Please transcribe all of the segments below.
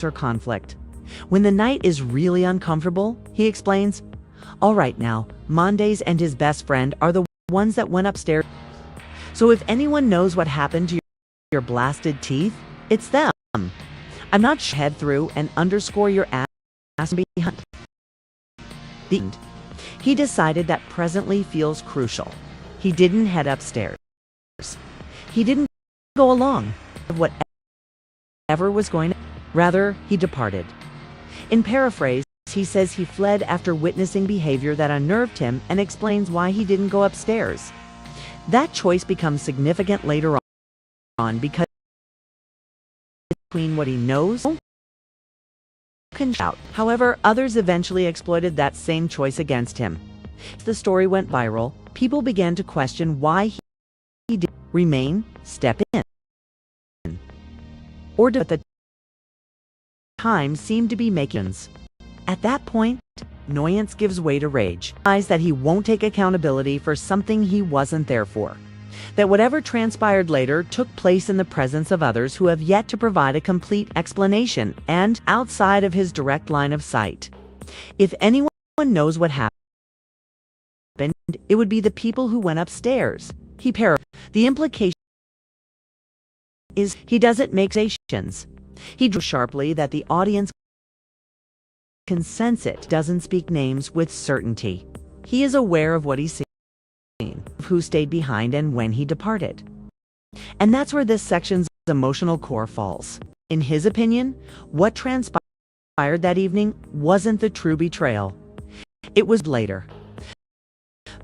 or conflict. When the night is really uncomfortable, he explains, "All right now, Mendeecees and his best friend are the ones that went upstairs. So if anyone knows what happened to your blasted teeth, it's them. I'm not head through and underscore your ass behind." He decided that presently feels crucial. He didn't head upstairs. He didn't go along with whatever was going on. Rather, he departed. In paraphrase, he says he fled after witnessing behavior that unnerved him and explains why he didn't go upstairs. That choice becomes significant later on because between what he knows can shout. However, others eventually exploited that same choice against him. The story went viral. People began to question why he did remain, step in, or at the time seemed to be making. At that point, annoyance gives way to rage. He realizes that he won't take accountability for something he wasn't there for. That whatever transpired later took place in the presence of others who have yet to provide a complete explanation and outside of his direct line of sight. If anyone knows what happened, it would be the people who went upstairs. He paraphrased. The implication is he doesn't make accusations. He drew sharply that the audience can sense it. Doesn't speak names with certainty. He is aware of what he's seen, who stayed behind and when he departed. And that's where this section's emotional core falls. In his opinion, what transpired that evening wasn't the true betrayal. It was later.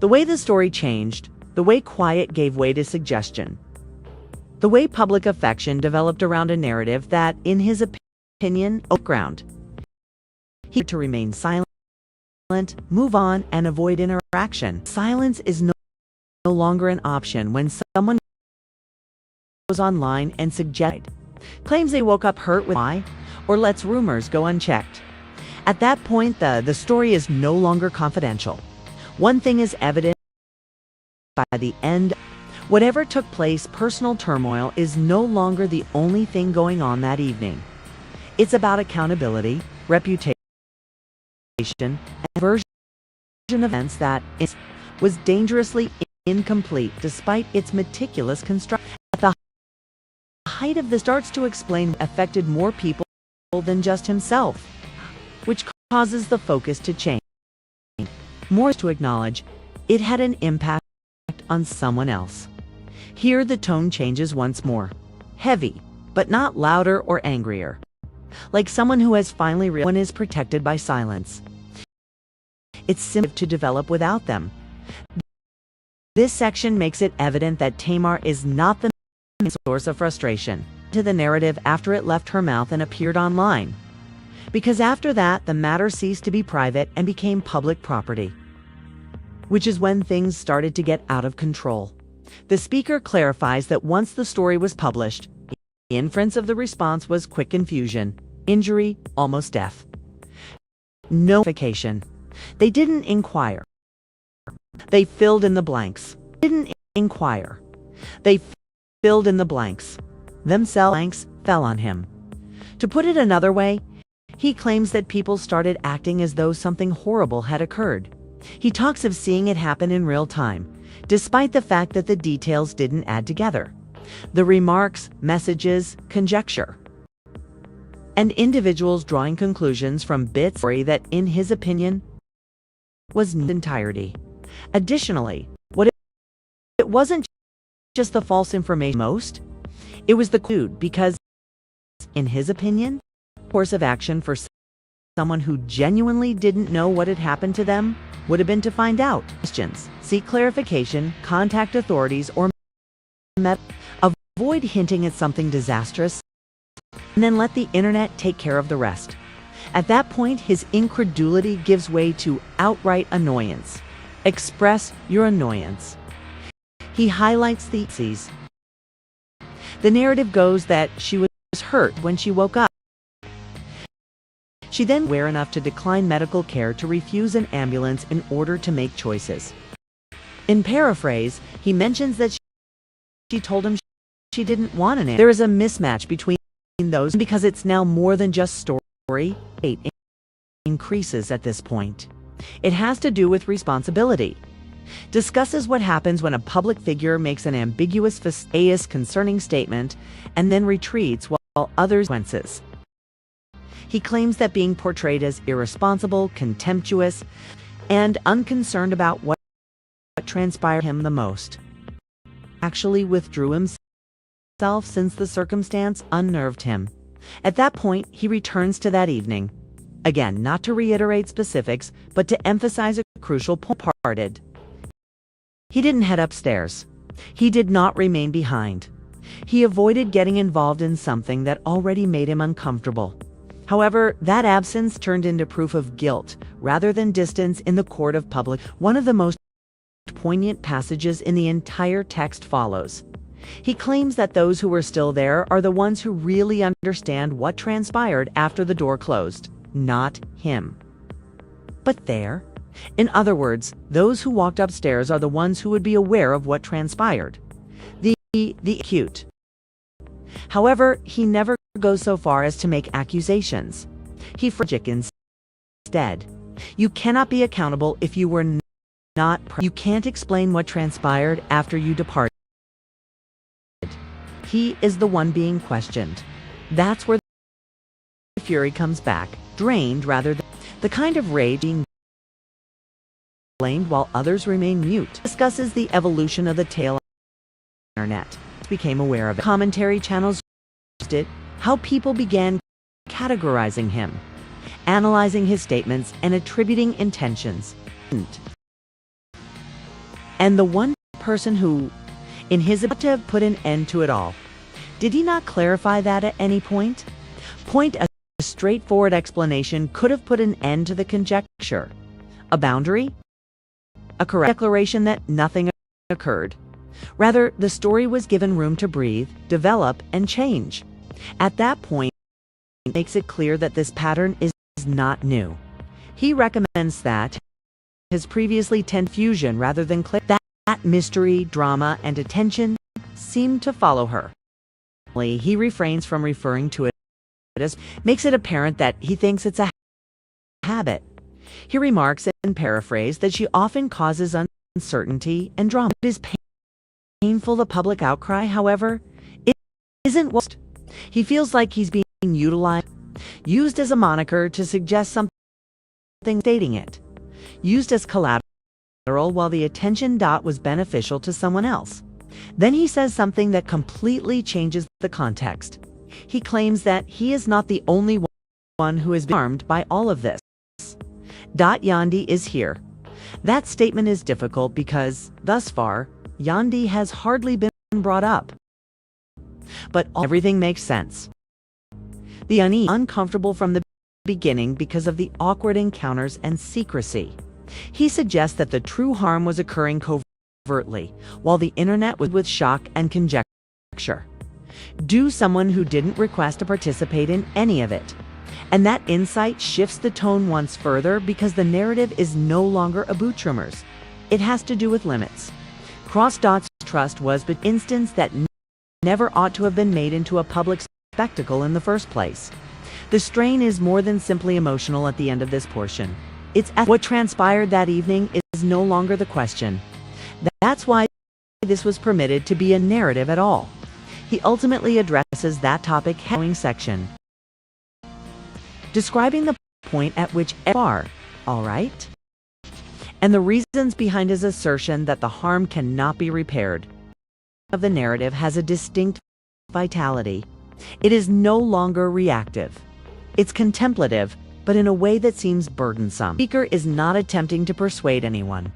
The way the story changed, the way quiet gave way to suggestion, the way public affection developed around a narrative that, in his opinion, ground. He had to remain silent, move on, and avoid interaction. Silence is no longer an option when someone goes online and claims they woke up hurt with why, or lets rumors go unchecked. At that point, the story is no longer confidential. One thing is evident by the end. Whatever took place, personal turmoil is no longer the only thing going on that evening. It's about accountability, reputation, and version of events that was dangerously incomplete despite its meticulous construction. At the height of this, starts to explain affected more people than just himself, which causes the focus to change. More to acknowledge, it had an impact on someone else. Here the tone changes once more. Heavy, but not louder or angrier. Like someone who has finally realized one is protected by silence. It's simple to develop without them. This section makes it evident that Tamar is not the main source of frustration to the narrative after it left her mouth and appeared online. Because after that, the matter ceased to be private and became public property, which is when things started to get out of control. The speaker clarifies that once the story was published, the inference of the response was quick confusion, injury, almost death. No notification. They didn't inquire. They filled in the blanks. Didn't inquire. They filled in the blanks. Blanks fell on him. To put it another way, he claims that people started acting as though something horrible had occurred. He talks of seeing it happen in real time, despite the fact that the details didn't add together. The remarks, messages, conjecture, and individuals drawing conclusions from bits that, in his opinion, was in entirety. Additionally, it wasn't just the false information it was the clue, because, in his opinion, course of action for someone who genuinely didn't know what had happened to them would have been to find out. Questions, seek clarification, contact authorities, or avoid hinting at something disastrous, and then let the internet take care of the rest. At that point, his incredulity gives way to outright annoyance. Express your annoyance. He highlights the Mendeecees. The narrative goes that she was hurt when she woke up. She then was aware enough to decline medical care to refuse an ambulance in order to make choices. In paraphrase, he mentions that she told him she didn't want an ambulance. There is a mismatch between those because it's now more than just story. It increases at this point. It has to do with responsibility. Discusses what happens when a public figure makes an ambiguous, fallacious concerning statement and then retreats while others consequences. He claims that being portrayed as irresponsible, contemptuous, and unconcerned about what transpired him the most actually withdrew himself since the circumstance unnerved him. At that point, he returns to that evening. Again, not to reiterate specifics, but to emphasize a crucial point. He didn't head upstairs. He did not remain behind. He avoided getting involved in something that already made him uncomfortable. However, that absence turned into proof of guilt rather than distance in the court of public. One of the most poignant passages in the entire text follows. He claims that those who were still there are the ones who really understand what transpired after the door closed, not him. But there, in other words, those who walked upstairs are the ones who would be aware of what transpired. The acute. However, he never goes so far as to make accusations. He frigid instead. You cannot be accountable if you were not. You can't explain what transpired after you departed. He is the one being questioned. That's where the fury comes back, drained rather than the kind of rage being blamed while others remain mute. Discusses the evolution of the tale. Internet became aware of it. Commentary channels used it, how people began categorizing him, analyzing his statements and attributing intentions. And the one person who, in his ability to have put an end to it all, did he not clarify that at any point? A straightforward explanation could have put an end to the conjecture. A boundary? A correct declaration that nothing occurred. Rather, the story was given room to breathe, develop, and change. At that point, it makes it clear that this pattern is not new. He recommends that his previously fusion rather than that mystery, drama, and attention seemed to follow her. He refrains from referring to it as makes it apparent that he thinks it's a habit. He remarks in paraphrase that she often causes uncertainty and drama. It is painful. The public outcry, however, isn't what he feels like he's being used as a moniker to suggest something, stating it, used as collateral while the attention was beneficial to someone else. Then he says something that completely changes the context. He claims that he is not the only one who has been harmed by all of this. Yandy is here. That statement is difficult because, thus far, Yandy has hardly been brought up. But everything makes sense. The uncomfortable from the beginning because of the awkward encounters and secrecy. He suggests that the true harm was occurring covertly, while the internet was with shock and conjecture. Someone who didn't request to participate in any of it. And that insight shifts the tone once further because the narrative is no longer about trimmers. It has to do with limits. Cross-Dot's trust was an instance that never ought to have been made into a public spectacle in the first place. The strain is more than simply emotional at the end of this portion. It's what transpired that evening is no longer the question. That's why this was permitted to be a narrative at all. He ultimately addresses that topic in the section, describing the point at which all right, and the reasons behind his assertion that the harm cannot be repaired. Of the narrative has a distinct vitality. It is no longer reactive. It's contemplative, but in a way that seems burdensome. The speaker is not attempting to persuade anyone.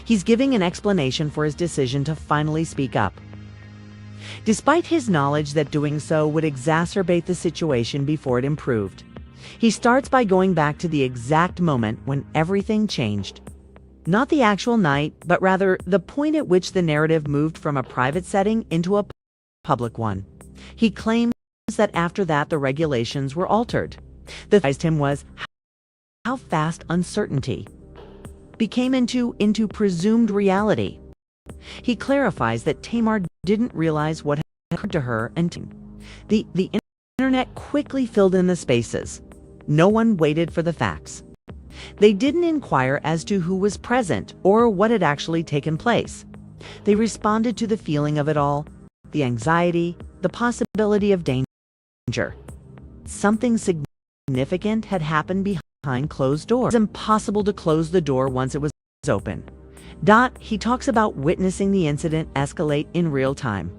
He's giving an explanation for his decision to finally speak up. Despite his knowledge that doing so would exacerbate the situation before it improved, he starts by going back to the exact moment when everything changed. Not the actual night, but rather the point at which the narrative moved from a private setting into a public one. He claims that after that the regulations were altered. The surprised him was how fast uncertainty became into presumed reality. He clarifies that Tamar didn't realize what occurred to her and the internet quickly filled in the spaces. No one waited for the facts. They didn't inquire as to who was present or what had actually taken place. They responded to the feeling of it all, the anxiety, the possibility of danger. Something significant had happened behind closed doors. It was impossible to close the door once it was open. He talks about witnessing the incident escalate in real time.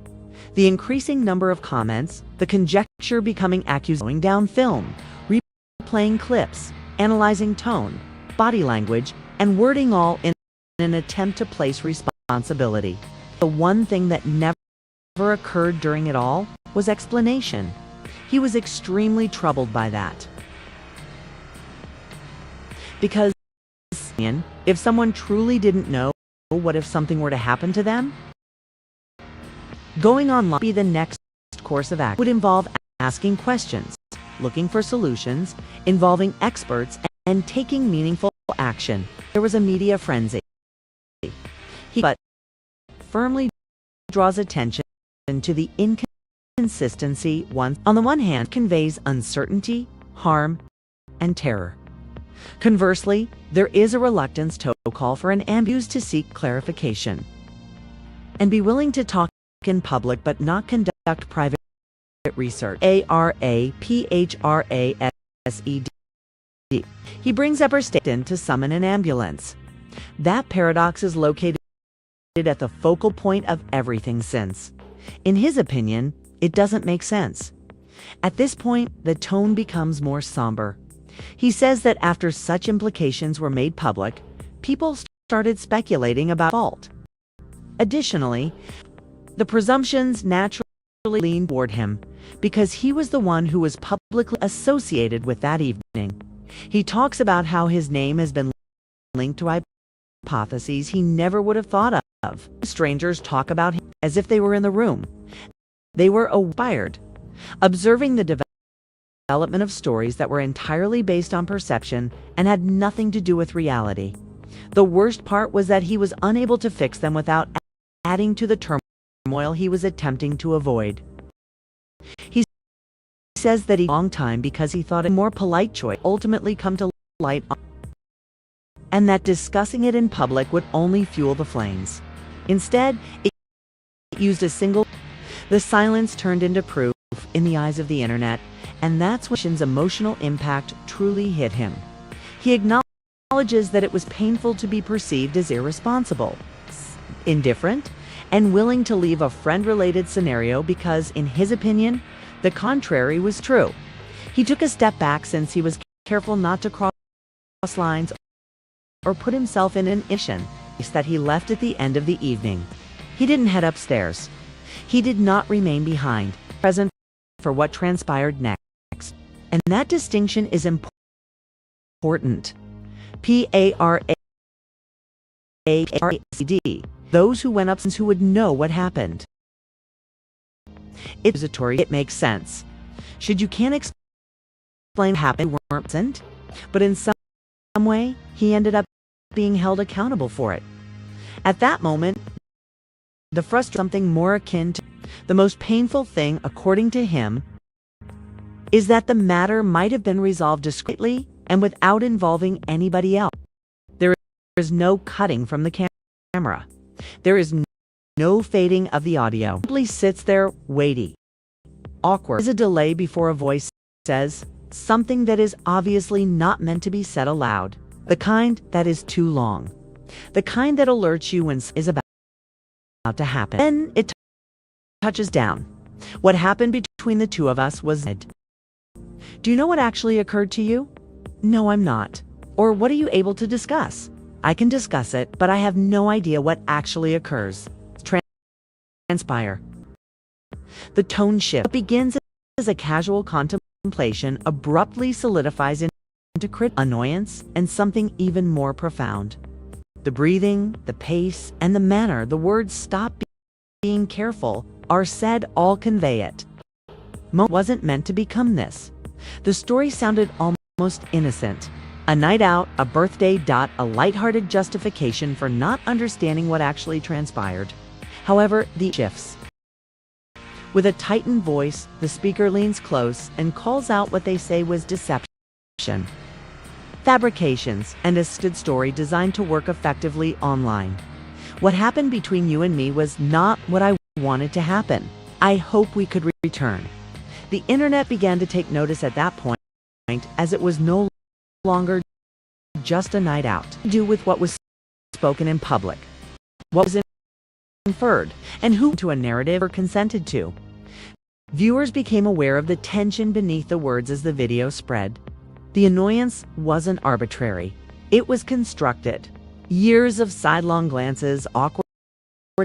The increasing number of comments, the conjecture becoming accusation, going down film, replaying clips, analyzing tone, body language, and wording, all in an attempt to place responsibility. The one thing that never occurred during it all was explanation. He was extremely troubled by that. Because if someone truly didn't know, what if something were to happen to them? Going online would be the next course of action. It would involve asking questions, looking for solutions, involving experts, and taking meaningful action. There was a media frenzy. But firmly draws attention to the inconsistency. On the one hand, conveys uncertainty, harm, and terror. Conversely, there is a reluctance to call for an ambulance to seek clarification and be willing to talk in public but not conduct private research. ARAPHRASED. He brings up her statement to summon an ambulance. That paradox is located at the focal point of everything since, in his opinion, it doesn't make sense. At this point, the tone becomes more somber. He says that after such implications were made public, people started speculating about fault. Additionally, the presumptions naturally leaned toward him because he was the one who was publicly associated with that evening. He talks about how his name has been linked to hypotheses he never would have thought of. Strangers talk about him as if they were in the room. They were inspired, observing the development of stories that were entirely based on perception and had nothing to do with reality. The worst part was that he was unable to fix them without adding to the turmoil he was attempting to avoid. He says that he took a long time because he thought a more polite choice would ultimately come to light, and that discussing it in public would only fuel the flames. Instead, it used a single. The silence turned into proof in the eyes of the internet, and that's when Shin's emotional impact truly hit him. He acknowledges that it was painful to be perceived as irresponsible, indifferent, and willing to leave a friend-related scenario because, in his opinion, the contrary was true. He took a step back since he was careful not to cross lines or put himself in an issue that he left at the end of the evening. He didn't head upstairs. He did not remain behind, present for what transpired next. And that distinction is important. PARACD. Those who went up who would know what happened. It's accusatory. It makes sense. You can't explain what happened, weren't present, but in some way, he ended up being held accountable for it. At that moment, the frustration, something more akin to the most painful thing, according to him, is that the matter might have been resolved discreetly and without involving anybody else. There is no cutting from the camera. There is no fading of the audio. It simply sits there, weighty, awkward. There is a delay before a voice says something that is obviously not meant to be said aloud. The kind that is too long. The kind that alerts you when is about to happen. Then it touches down. What happened between the two of us was dead. Do you know what actually occurred to you? No, I'm not. Or what are you able to discuss? I can discuss it, but I have no idea what actually occurs. Transpire. The tone shift. What begins as a casual contemplation abruptly solidifies into annoyance and something even more profound. The breathing, the pace, and the manner the words "stop being careful" are said all convey it. Wasn't meant to become this. The story sounded almost innocent. A night out, a birthday. A lighthearted justification for not understanding what actually transpired. However, the shifts. With a tightened voice, the speaker leans close and calls out what they say was deception, fabrications, and a stood story designed to work effectively online. What happened between you and me was not what I wanted to happen. I hope we could return. The internet began to take notice at that point, as it was no longer just a night out. Do with what was spoken in public, what was inferred, and who to a narrative or consented to. Viewers became aware of the tension beneath the words as the video spread. The annoyance wasn't arbitrary. It was constructed. Years of sidelong glances, awkward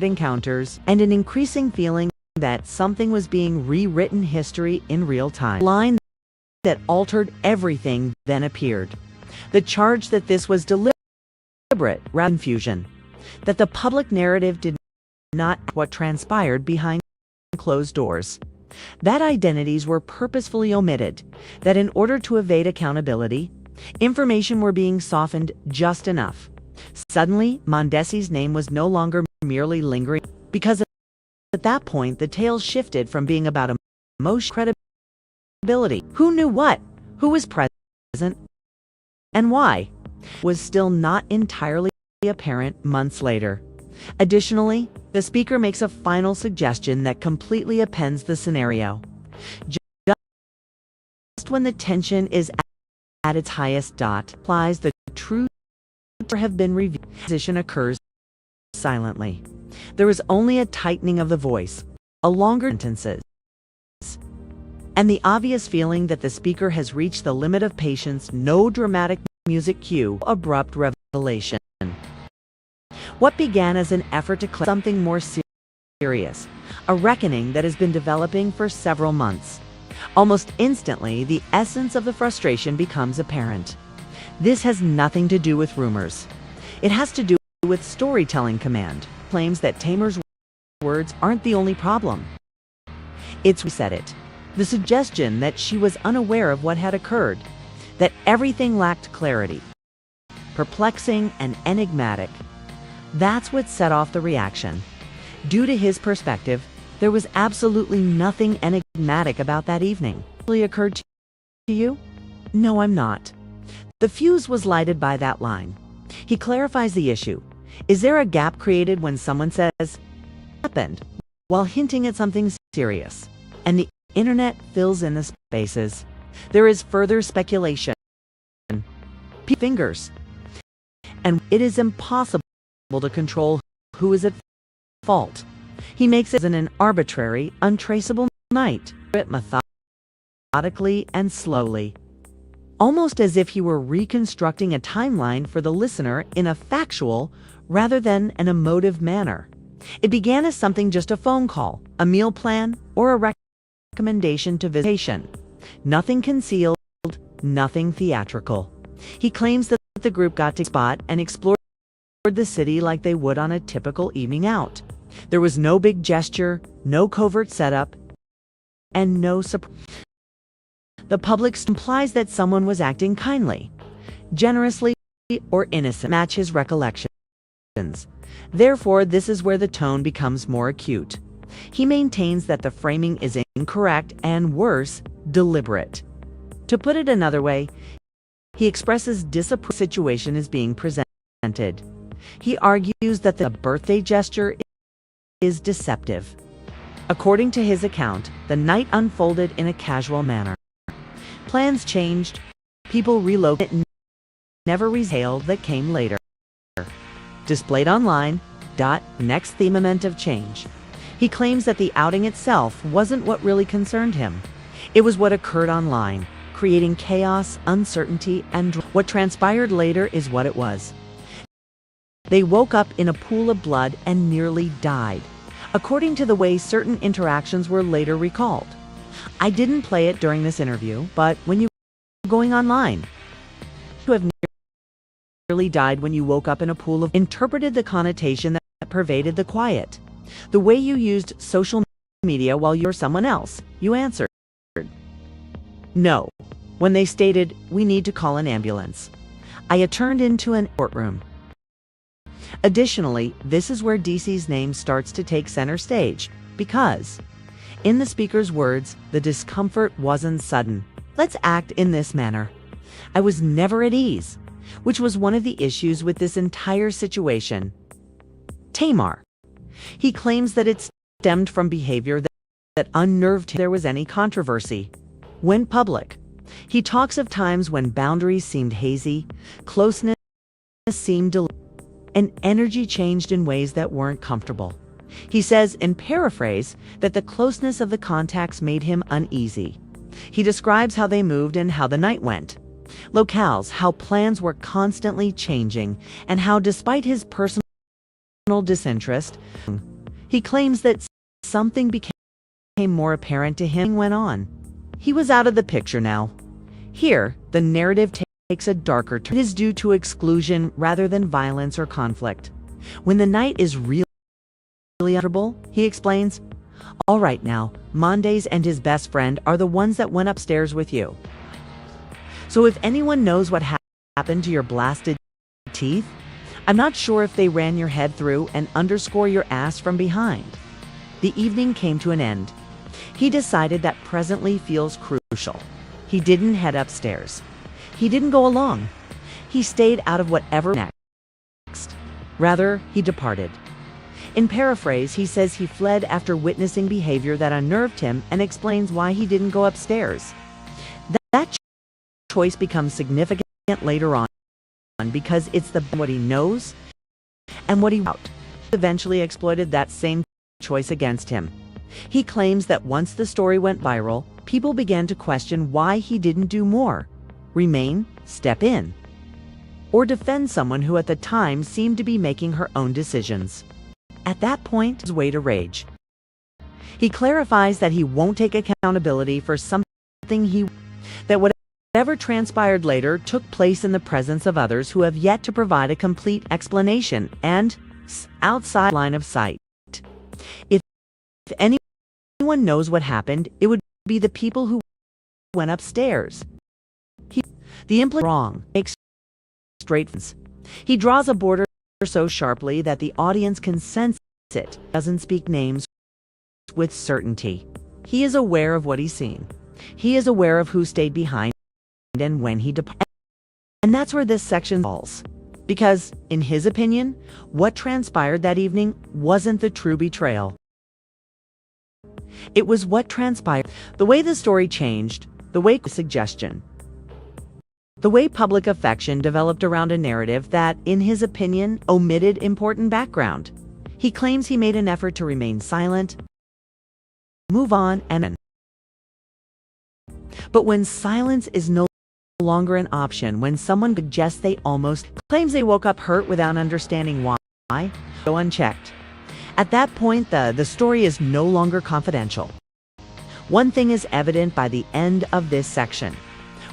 encounters, and an increasing feeling that something was being rewritten history in real time. A line that altered everything then appeared. The charge that this was deliberate confusion, that the public narrative did not what transpired behind closed doors, that identities were purposefully omitted, that in order to evade accountability, information were being softened just enough. Suddenly, Mendeecees' name was no longer merely lingering, because at that point the tale shifted from being about emotion credibility. Who knew what? Who was present? And why? Was still not entirely apparent months later. Additionally, the speaker makes a final suggestion that completely upends the scenario. Just when the tension is at its highest dot, implies the truth have been revealed. Position occurs silently. There is only a tightening of the voice, a longer sentences, and the obvious feeling that the speaker has reached the limit of patience. No dramatic music cue, abrupt revelation. What began as an effort to clear something more serious, a reckoning that has been developing for several months. Almost instantly, the essence of the frustration becomes apparent. This has nothing to do with rumors. It has to do with storytelling command. Claims that Tamar's words aren't the only problem. It's said it. The suggestion that she was unaware of what had occurred, that everything lacked clarity, perplexing and enigmatic. That's what set off the reaction. Due to his perspective, there was absolutely nothing enigmatic about that evening. Really occurred to you? No, I'm not. The fuse was lighted by that line. He clarifies the issue. Is there a gap created when someone says, happened, while hinting at something serious? And the internet fills in the spaces. There is further speculation. Fingers. And it is impossible to control who is at fault. He makes it an arbitrary, untraceable night, methodically and slowly, almost as if he were reconstructing a timeline for the listener in a factual rather than an emotive manner. It began as something just a phone call, a meal plan, or a recommendation to visitation. Nothing concealed, nothing theatrical. He claims that the group got to spot and explored the city like they would on a typical evening out. There was no big gesture, no covert setup, and no surprise. The public implies that someone was acting kindly, generously, or innocent. Match his recollections. Therefore, this is where the tone becomes more acute. He maintains that the framing is incorrect and, worse, deliberate. To put it another way, he expresses disapproval. The situation is being presented. He argues that the birthday gesture is deceptive. According to his account, the night unfolded in a casual manner. Plans changed, people relocated, never rehailed that came later. Displayed online, next themament of change. He claims that the outing itself wasn't what really concerned him. It was what occurred online, creating chaos, uncertainty, and what transpired later is what it was. They woke up in a pool of blood and nearly died, according to the way certain interactions were later recalled. I didn't play it during this interview, but when you were going online, you have nearly died when you woke up in a pool of interpreted the connotation that pervaded the quiet. The way you used social media while you're someone else, you answered no. When they stated, we need to call an ambulance, I turned into an courtroom. Additionally, this is where DC's name starts to take center stage, because In the speaker's words, the discomfort wasn't sudden. Let's act in this manner. I was never at ease, which was one of the issues with this entire situation. Tamar. He claims that it stemmed from behavior that unnerved him. There was any controversy. When public, he talks of times when boundaries seemed hazy, closeness seemed delayed, and energy changed in ways that weren't comfortable. He says, in paraphrase, that the closeness of the contacts made him uneasy. He describes how they moved and how the night went. Locales, how plans were constantly changing, and how despite his personal disinterest, he claims that something became more apparent to him went on. He was out of the picture now. Here, the narrative takes a darker turn. It is due to exclusion rather than violence or conflict. When the night is really uncomfortable, he explains, all right now, Mendeecees and his best friend are the ones that went upstairs with you. So if anyone knows what happened to your blasted teeth, I'm not sure if they ran your head through and underscore your ass from behind. The evening came to an end. He decided that presently feels crucial. He didn't head upstairs. He didn't go along. He stayed out of whatever next. Rather, he departed. In paraphrase, he says he fled after witnessing behavior that unnerved him and explains why he didn't go upstairs. That choice becomes significant later on because it's what he knows and what he eventually exploited that same choice against him. He claims that once the story went viral, people began to question why he didn't do more, remain, step in, or defend someone who at the time seemed to be making her own decisions. At that point, his way to rage. He clarifies that he won't take accountability for something that whatever transpired later took place in the presence of others who have yet to provide a complete explanation and outside line of sight. If anyone knows what happened, it would be the people who went upstairs. The wrong makes straight sense. He draws a border so sharply that the audience can sense it. Doesn't speak names with certainty. He is aware of what he's seen. He is aware of who stayed behind and when he departed. And that's where this section falls. Because, in his opinion, what transpired that evening wasn't the true betrayal. It was what transpired. The way the story changed, the way suggestion. The way public affection developed around a narrative that, in his opinion, omitted important background. He claims he made an effort to remain silent, move on, and but when silence is no longer an option, when someone suggests they almost claims they woke up hurt without understanding why, go unchecked. At that point, the story is no longer confidential. One thing is evident by the end of this section.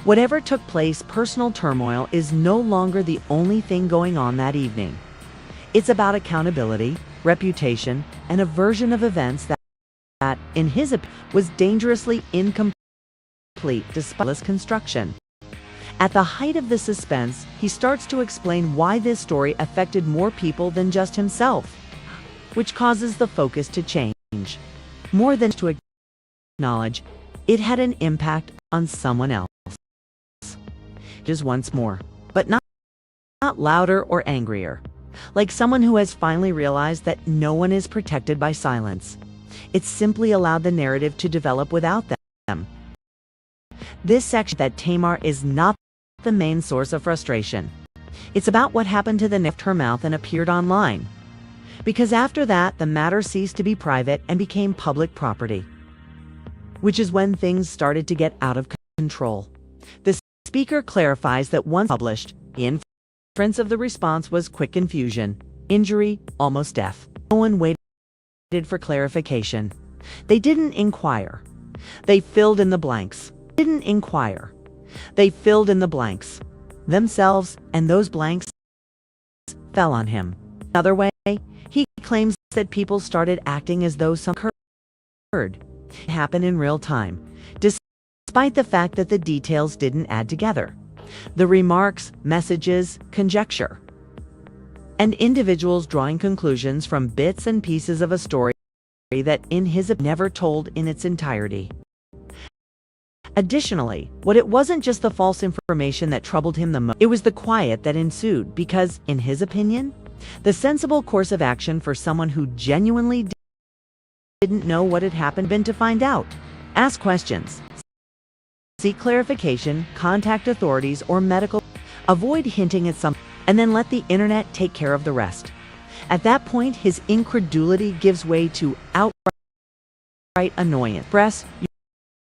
Whatever took place, personal turmoil is no longer the only thing going on that evening. It's about accountability, reputation, and a version of events that in his opinion, was dangerously incomplete despite construction. At the height of the suspense, he starts to explain why this story affected more people than just himself, which causes the focus to change. More than to acknowledge, it had an impact on someone else. Just once more, but not louder or angrier, like someone who has finally realized that no one is protected by silence. It simply allowed the narrative to develop without them. This section that Tamar is not the main source of frustration. It's about what happened to the left her mouth and appeared online. Because after that, the matter ceased to be private and became public property. Which is when things started to get out of control. The speaker clarifies that once published, the inference of the response was quick confusion, injury, almost death. No one waited for clarification. They didn't inquire. They filled in the blanks. Didn't inquire. They filled in the blanks themselves, and those blanks fell on him. Another way, he claims that people started acting as though something occurred. It happened in real time, despite the fact that the details didn't add together. The remarks, messages, conjecture, and individuals drawing conclusions from bits and pieces of a story that in his never told in its entirety. Additionally, it wasn't just the false information that troubled him the most, it was the quiet that ensued because, in his opinion, the sensible course of action for someone who genuinely didn't know what had happened been to find out, ask questions, seek clarification, contact authorities or medical, avoid hinting at something, and then let the internet take care of the rest. At that point, his incredulity gives way to outright annoyance. Express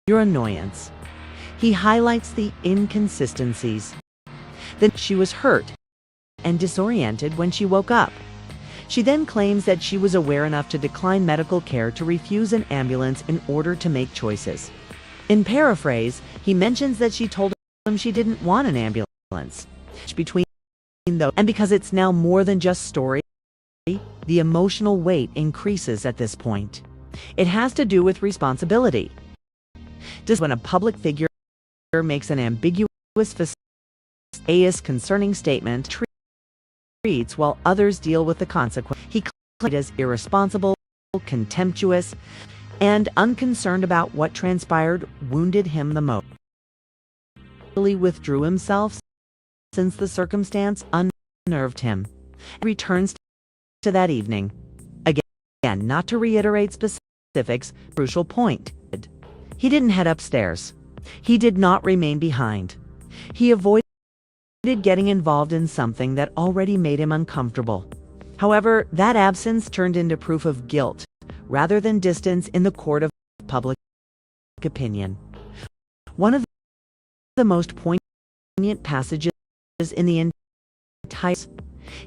your annoyance. He highlights the inconsistencies. Then she was hurt and disoriented when she woke up. She then claims that she was aware enough to decline medical care to refuse an ambulance in order to make choices. In paraphrase, he mentions that she told him she didn't want an ambulance. Between those, and because it's now more than just story, the emotional weight increases at this point. It has to do with responsibility. Just when a public figure makes an ambiguous, fallacious concerning statement, treats while others deal with the consequence. He claimed it as irresponsible, contemptuous, and unconcerned about what transpired wounded him the most. He withdrew himself since the circumstance unnerved him. He returns to that evening. Again, not to reiterate specifics, crucial point. He didn't head upstairs. He did not remain behind. He avoided getting involved in something that already made him uncomfortable. However, that absence turned into proof of guilt rather than distance in the court of public opinion. One of the most poignant passages in the entire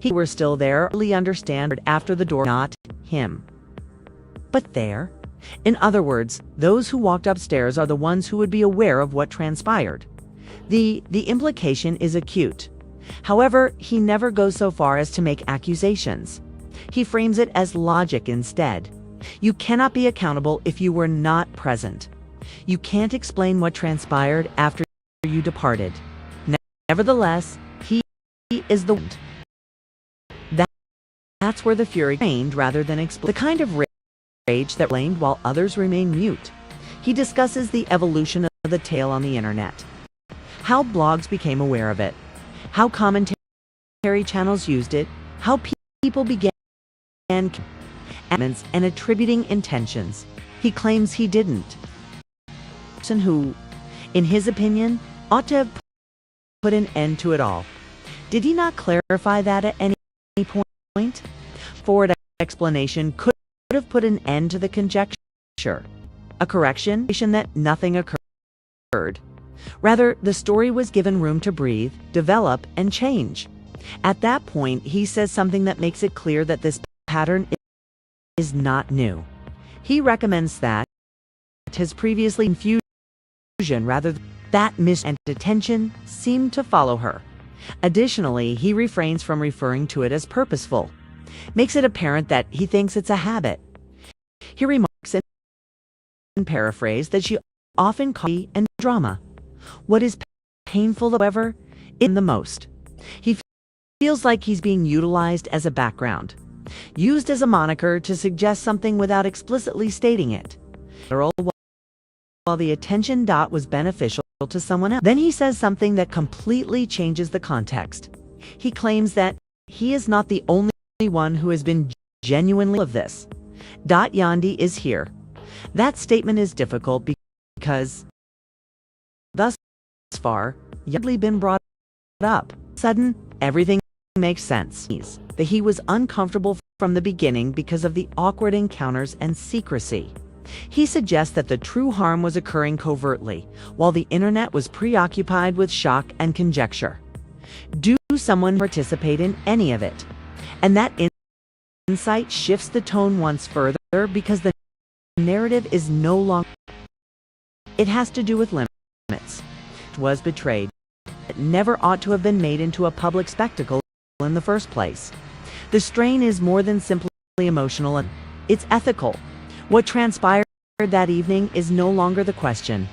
he were still there, really understand after the door, not him, but there. In other words, those who walked upstairs are the ones who would be aware of what transpired. The implication is acute. However, he never goes so far as to make accusations. He frames it as logic instead. You cannot be accountable if you were not present. You can't explain what transpired after you departed. Nevertheless, he is the one. That's where the fury reigned rather than explode. The kind of rage that blamed while others remain mute. He discusses the evolution of the tale on the internet, how blogs became aware of it, how commentary channels used it, how people began and attributing intentions. He claims he didn't. Person who, in his opinion, ought to have put an end to it all. Did he not clarify that at any point? Forward explanation could have put an end to the conjecture. A correction that nothing occurred. Rather, the story was given room to breathe, develop, and change. At that point, he says something that makes it clear that this pattern is not new. He recommends that his previously confusion rather than that and attention seemed to follow her. Additionally, he refrains from referring to it as purposeful, makes it apparent that he thinks it's a habit. He remarks in paraphrase that she often calls and drama. What is painful, however, in the most. He feels like he's being utilized as a background, used as a moniker to suggest something without explicitly stating it. While the attention dot was beneficial to someone else. Then he says something that completely changes the context. He claims that he is not the only one who has been genuinely of this. Yandy is here. That statement is difficult because thus far, Yandy been brought up. Sudden, everything makes sense. That he was uncomfortable from the beginning because of the awkward encounters and secrecy. He suggests that the true harm was occurring covertly, while the internet was preoccupied with shock and conjecture. Do someone participate in any of it? And that insight shifts the tone once further because the narrative is no longer. It has to do with limits. It was betrayed. It never ought to have been made into a public spectacle in the first place. The strain is more than simply emotional, and it's ethical. What transpired that evening is no longer the question.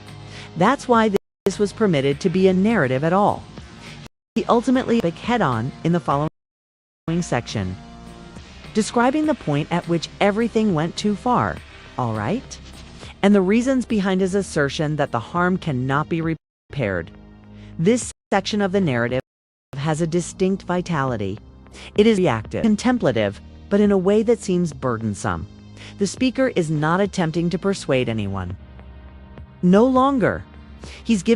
That's why this was permitted to be a narrative at all. He ultimately took head-on in the following section, describing the point at which everything went too far. all right? And the reasons behind his assertion that the harm cannot be repaired. This section of the narrative has a distinct vitality. It is reactive, contemplative, but in a way that seems burdensome. The speaker is not attempting to persuade anyone. No longer. He's giving